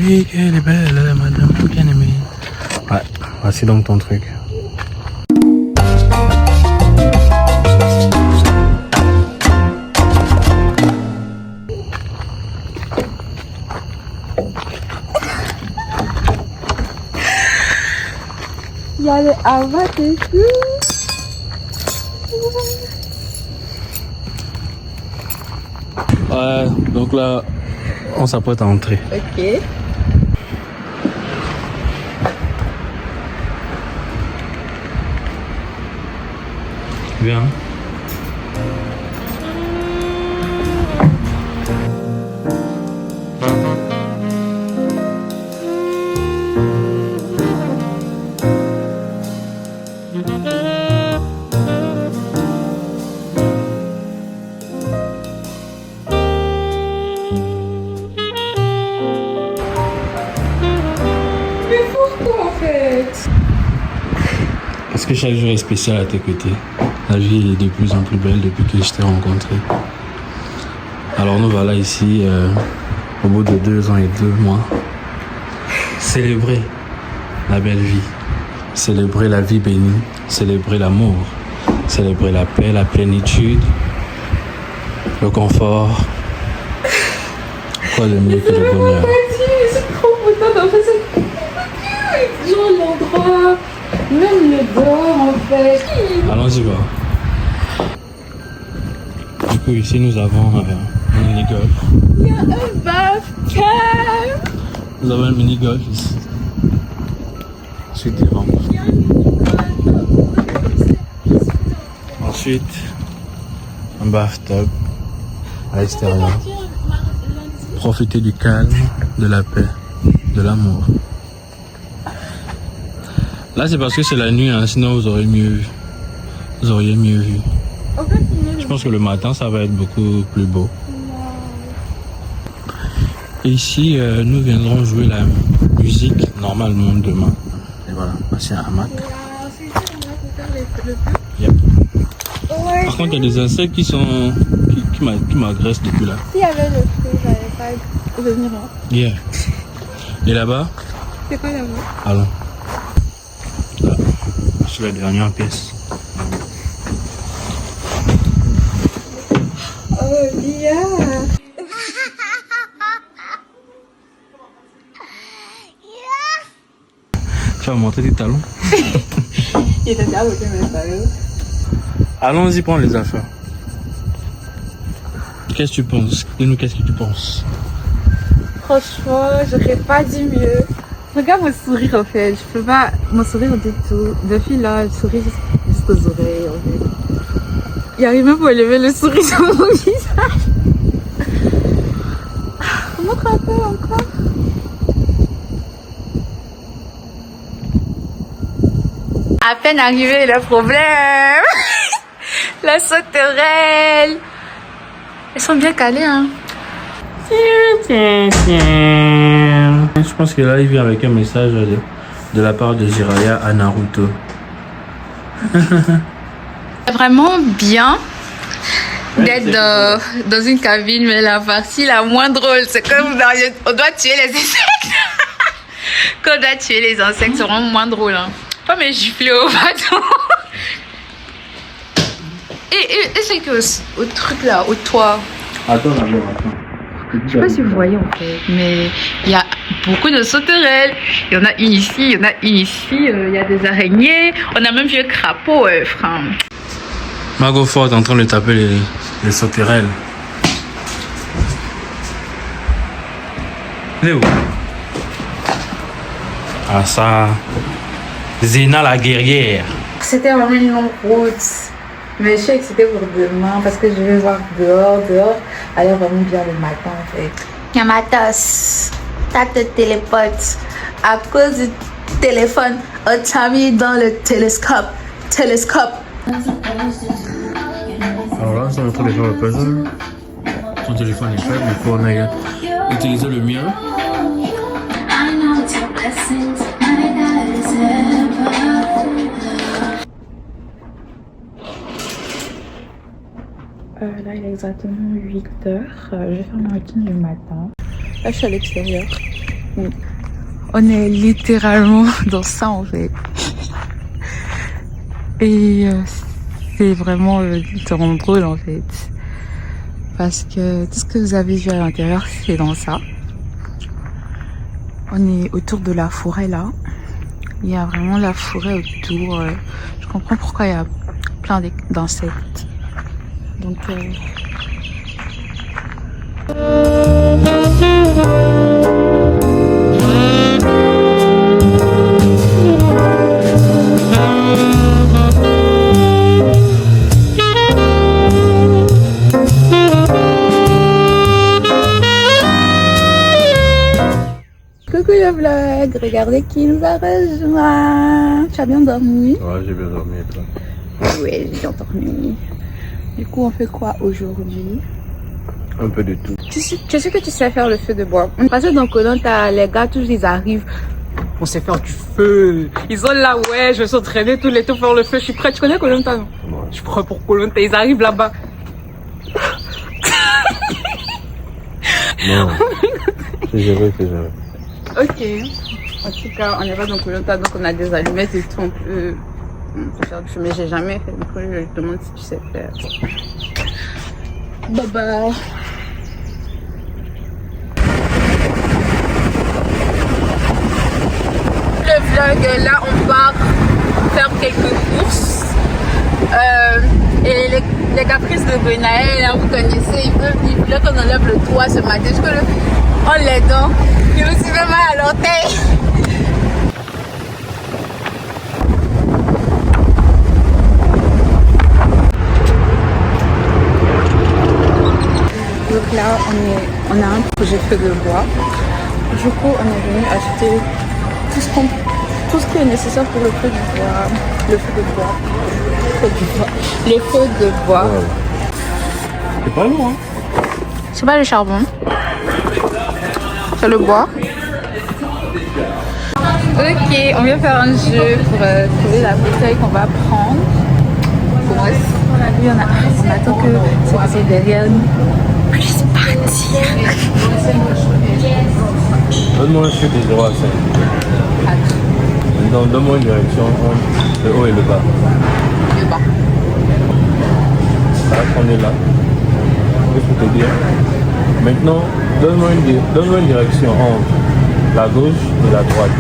Oui, qu'elle est belle, madame bien-aimée. Ouais, voici donc ton truc. Il y a le hamac et tout. Ouais, donc là, on s'apprête à entrer. Ok. Viens. Mais pourquoi en fait? Parce que chaque jour est spécial à tes côtés. La vie elle est de plus en plus belle depuis que je t'ai rencontré. Alors nous voilà ici, au bout de 2 ans et 2 mois, célébrer la belle vie, célébrer la vie bénie, célébrer l'amour, célébrer la paix, la plénitude, le confort. Quoi de mieux que le bonheur? Je suis trop contente en fait. C'est genre l'endroit, même le dehors en fait. Allons-y voir. Du coup ici nous avons un mini-golf. Il y a un bathtub. Nous avons un mini-golf ici. Ensuite des rampes. Ensuite, un bathtub à l'extérieur. Profitez du calme, de la paix, de l'amour. Là, c'est parce que c'est la nuit, hein, sinon vous auriez mieux vu. Vous auriez mieux vu. En fait, Je pense que le matin, ça va être beaucoup plus beau. Et ici, nous viendrons jouer la musique normalement demain. Et voilà, c'est un hamac. Yep. ouais. Par contre, il y a des insectes qui m'agressent depuis là. S'il y avait le feu, j'allais pas venir. Hein. Yeah. Et là-bas, C'est quoi là-bas? allons. Là, c'est la dernière pièce. Oh, bien. Tu vas montrer tes talons? Il était bien avec mes talons. Allons-y prendre les affaires. Qu'est-ce que tu penses? Dis-nous qu'est-ce que tu penses? Franchement, j'aurais pas dit mieux. Regarde mon sourire en fait. Je peux pas. Mon sourire du tout. Depuis là, je souris jusqu'aux oreilles en fait. Il arrive même pour lever le sourire sur mon visage. Montre un peu encore. À peine arrivé le problème. La sauterelle. Elles sont bien calées hein. Je pense que là, il vient avec un message de la part de Jiraya à Naruto. C'est vraiment bien d'être dans une cabine, mais la partie la moins drôle, c'est comme on doit tuer les insectes. Quand on doit tuer les insectes, c'est vraiment moins drôle. Hein. Pas me gifler au bâton. Et c'est que au truc là, au toit. Attends, d'abord, attends. Je sais pas si vous voyez en fait, mais il y a beaucoup de sauterelles. Il y en a une ici, il y en a une ici, il y a des araignées. On a même vu un crapaud, frère. Margot Ford est en train de taper les sauterelles. Léo. Ah ça. Zéna la guerrière. C'était vraiment une longue route. Mais je sais que c'était pour demain parce que je vais voir dehors. Alors vraiment bien le matin en fait. Yamatas, ça te téléporte. À cause du téléphone, on t'a mis dans le télescope. Alors là, on est en train de faire le puzzle. Ton téléphone est faible, il faut utiliser le mien. Là, il est exactement 8h. Je vais faire ma routine du matin. Là, je suis à l'extérieur. On est littéralement dans ça en fait. Et c'est vraiment drôle en fait. Parce que tout ce que vous avez vu à l'intérieur, c'est dans ça. On est autour de la forêt là. Il y a vraiment la forêt autour. Je comprends pourquoi il y a plein d'insectes. Donc coucou le vlog, regardez qui nous a rejoint. Tu as bien dormi? Ouais, j'ai bien dormi et toi? Oui, j'ai bien dormi. Du coup, on fait quoi aujourd'hui? Un peu de tout. Tu sais que tu sais faire le feu de bois. Parce que dans Koh-Lanta, les gars, tous ils arrivent. On sait faire du feu. Ils sont là, ouais, je vais s'entraîner tout l'été pour faire le feu. Je suis prêt. Tu connais Koh-Lanta, non? Ouais. Je suis prêt pour Koh-Lanta. Ils arrivent là-bas. Non, c'est jamais, c'est jamais. Ok. En tout cas, on n'est pas dans Koh-Lanta, donc on a des allumettes et tout. On peut faire du feu. Mais j'ai jamais fait. Donc je te demande si tu sais faire. Bye bye. Le vlog, là on part faire quelques courses. Et les caprices de Benaël, là, vous connaissez, ils veulent qu'on enlève le toit ce matin. Parce que on les dents, il me suis même mal à l'orteil. Donc là, on a un projet feu de bois. Du coup, on est venu acheter tout ce qui est nécessaire pour le feu du bois. Le feu de bois. Le feu de bois. Ouais. C'est pas lourd, hein? C'est pas le charbon. C'est le bois. Ok, on vient faire un jeu pour trouver la bouteille qu'on va prendre. Pour lui, on attend que c'est passé derrière nous. Puisse partir. Donne-moi un chiffre de 0 à 5. Maintenant, donne-moi une direction entre le haut et le bas. Le bas. Ça va prendre là. Qu'est-ce que je peux te dire? Maintenant, donne-moi une direction entre la gauche et la droite.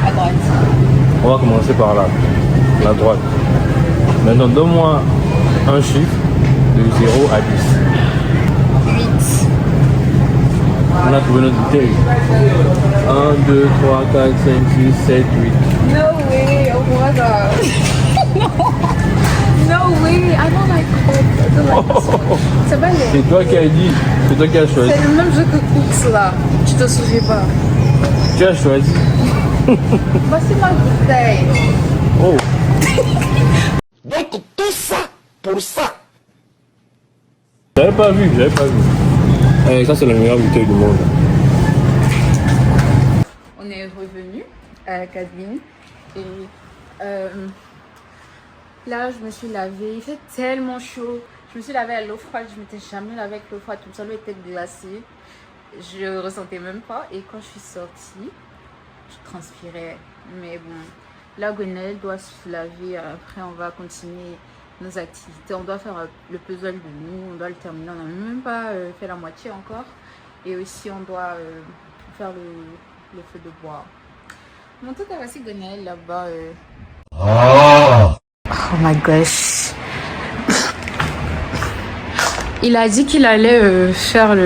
À droite. On va commencer par là, la droite. Maintenant, donne-moi un chiffre de 0 à 10. 8. On a trouvé notre bouteille. 1, 2, 3, 4, 5, 6, 7, 8. No way, oh my god. No way, I don't like Coke. I don't like this one. C'est pas les... C'est toi qui as dit, c'est toi qui as choisi. C'est le même jeu que Cooks là. Tu te souviens pas? Tu as choisi. Voici ma bouteille. Oh. Donc tout ça pour ça. J'avais pas vu. Ça c'est la meilleure bouteille du monde. On est revenu à la cabine et là je me suis lavée. Il fait tellement chaud. Je me suis lavée à l'eau froide. Je m'étais jamais lavée avec l'eau froide. Comme ça, l'eau était glacée. Je ressentais même pas. Et quand je suis sortie, je transpirais. Mais bon, là Gwenaël doit se laver. Après, on va continuer nos activités. On doit faire le puzzle de nous. On doit le terminer. On n'a même pas fait la moitié encore. Et aussi, on doit faire le feu de bois. Mon tout est voici Gwenaël là-bas. Oh my gosh. Il a dit qu'il allait faire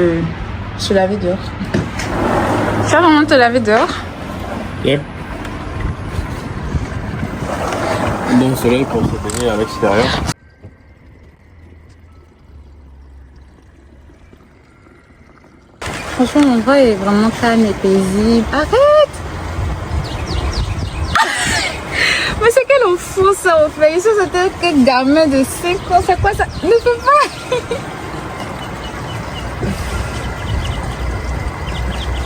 se laver dehors. Tu vas vraiment te laver dehors? Yep. Bon soleil pour se baigner à l'extérieur. Franchement, l'endroit est vraiment calme et paisible. Arrête! Mais c'est quel enfant ça en fait? Ici c'était que gamin de 5 ans. C'est quoi ça? Ne fais pas!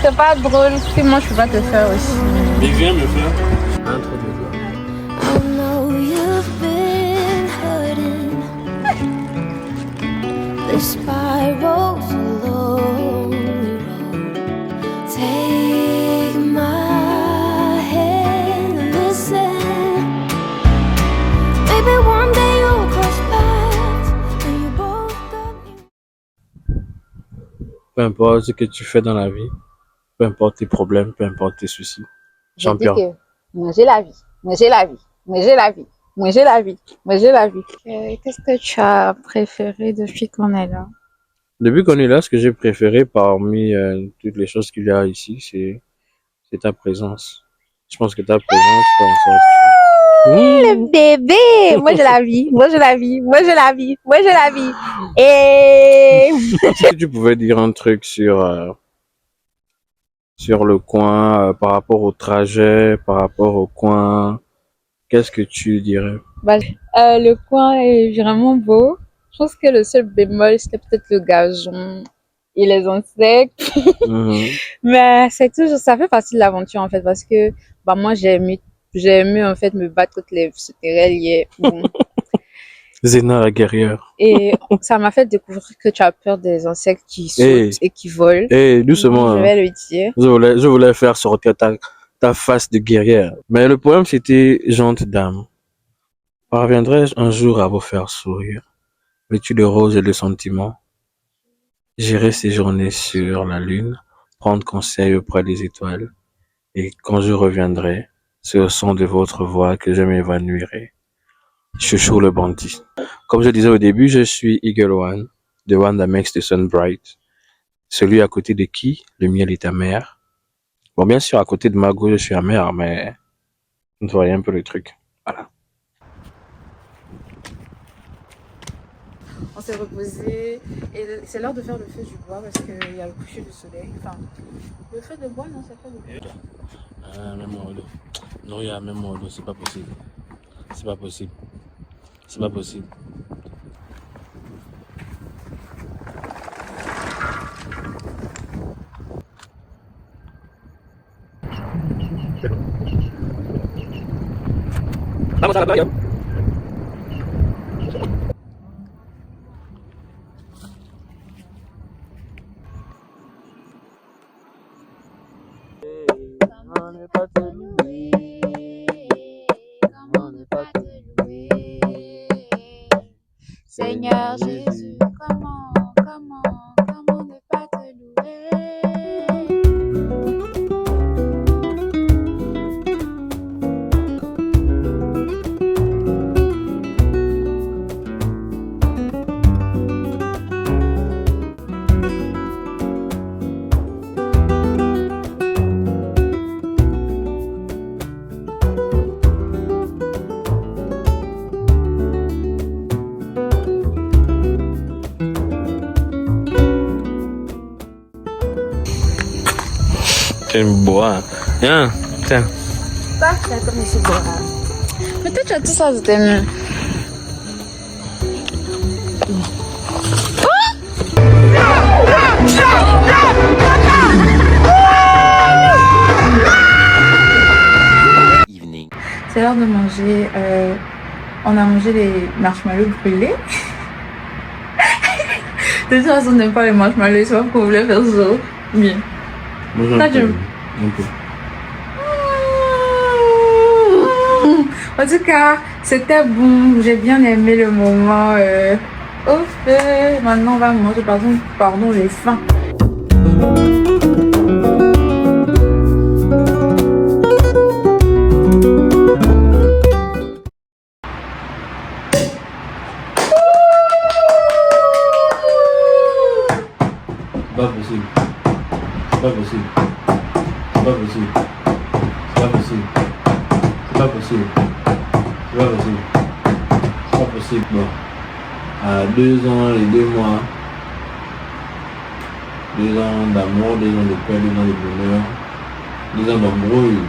C'est pas drôle. Si moi je peux pas te faire aussi. Mais viens me faire un truc de toi. I know you've been hurting. The spirals a lonely road. Take Peu importe ce que tu fais dans la vie, peu importe tes problèmes, peu importe tes soucis. Je dis Champion. que manger la vie, manger la vie, manger la vie, manger la vie, manger la vie. Qu'est-ce que tu as préféré depuis qu'on est là? Depuis qu'on est là, ce que j'ai préféré parmi toutes les choses qu'il y a ici, c'est ta présence. Je pense que ta présence fait en sorte Le bébé, moi j'ai la vie, moi j'ai la vie, moi j'ai la vie, moi j'ai la vie. Et Est-ce que tu pouvais dire un truc sur le coin par rapport au trajet, par rapport au coin? Qu'est-ce que tu dirais? le coin est vraiment beau. Je pense que le seul bémol c'était peut-être le gazon et les insectes. Mhm. Mais c'est toujours, ça fait partie de l'aventure en fait parce que moi j'ai aimé en fait me battre contre les sauterelles hier. Bon. Zéna la guerrière. Et ça m'a fait découvrir que tu as peur des insectes qui sautent Hey. et qui volent. Eh, doucement. Je hein. vais le dire. Je voulais faire sortir ta face de guerrière. Mais le problème, c'était gente dame. Parviendrai-je un jour à vous faire sourire, vêtu de roses et de sentiments? J'irai séjourner sur la lune, prendre conseil auprès des étoiles, et quand je reviendrai, c'est au son de votre voix que je m'évanouirai. Chouchou le bandit. Comme je disais au début, je suis Eagle One, the one that makes the sun bright. Celui à côté de qui le miel est amer. Bon, bien sûr, à côté de Margot, je suis amer, mais vous voyez un peu le truc. Voilà. On s'est reposé et c'est l'heure de faire le feu du bois parce qu'il y a le coucher du soleil. Enfin, le feu de bois, non, c'est pas le bois. Même Mordo. Non, il y a même Mordo, c'est pas possible. C'est pas possible. C'est pas possible. Vamos a la playa. Comment ne pas te louer? Comment ne pas te louer? Seigneur Jésus, comment ne pas te louer? C'est une bois. Tiens, tiens. Pas faire comme ici, Dora. Mais toi, tu as tout ça, c'était mieux. Evening. C'est l'heure de manger. On a mangé les marshmallows brûlés. De toute façon, on n'aime pas les marshmallows. C'est pas pourquoi on voulait faire ça. Bien. Moi, j'en Ça, peux. j'aime. Un peu. En tout cas, c'était bon. J'ai bien aimé le moment au feu. Maintenant, on va manger. Pardon, j'ai faim. Pas possible. Pas possible. Pas possible. Pas possible. Pas possible. Pas possible. Pas possible. Bon. À 2 ans et 2 mois. 2 ans d'amour, 2 ans de paix, 2 ans de bonheur. 2 ans d'embrouille.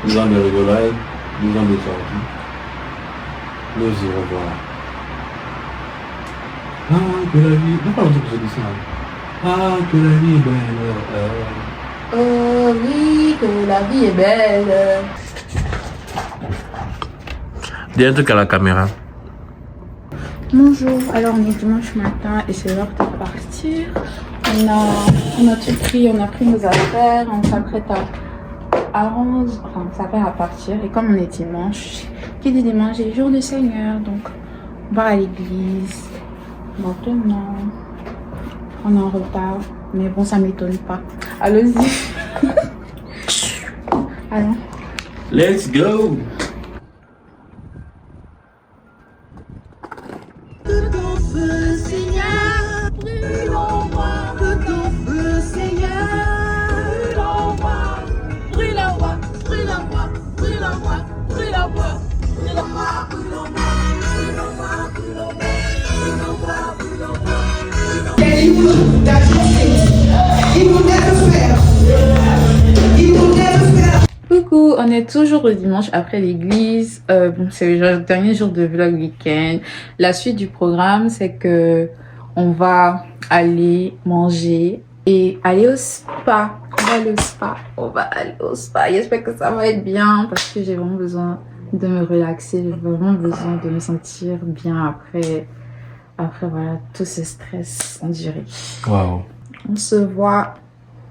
2 ans de rigolade. 2 ans de sortie. Nous y revoilà. Ah, que la vie. Pourquoi on dit que je dis ça? Ah, que la vie est belle. Oh oui, que la vie est belle. Dis un truc à la caméra. Bonjour, alors on est dimanche matin et c'est l'heure de partir. On a tout pris, on a pris nos affaires, on s'apprête on s'apprête à partir. Et comme on est dimanche, qui dit dimanche est jour du Seigneur, donc on va à l'église. Maintenant, on est en retard. Mais bon, ça m'étonne pas. Allons-y. Allons. Let's go. Coucou, on est toujours le dimanche après l'église. Bon, c'est le dernier jour de vlog week-end. La suite du programme, c'est que on va aller manger et aller au spa. On va aller au spa. On va aller au spa. J'espère que ça va être bien parce que j'ai vraiment besoin de me relaxer. J'ai vraiment besoin de me sentir bien après voilà, tout ce stress enduré. Waouh. On se voit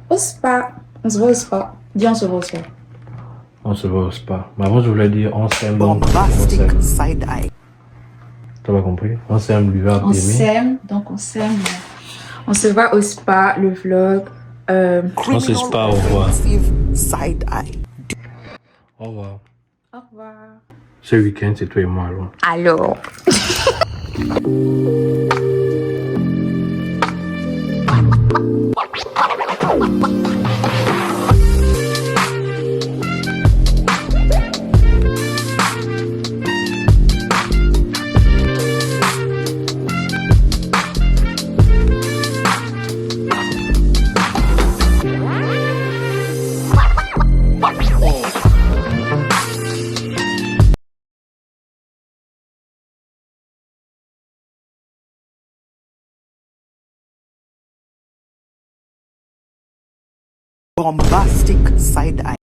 au spa. On se voit au spa. Dis on se voit au spa. On se voit au spa. Mais avant, je voulais dire on s'aime. Donc, on Bombastic s'aime. side eye. T'as pas compris? On s'aime, lui va On aimer. s'aime, donc on s'aime. On se voit au spa, le vlog. On se spa, au revoir. Offensive side eye. Au revoir. Au revoir. Ce week-end, c'est toi et moi, alors. Alors. Bombastic side eye.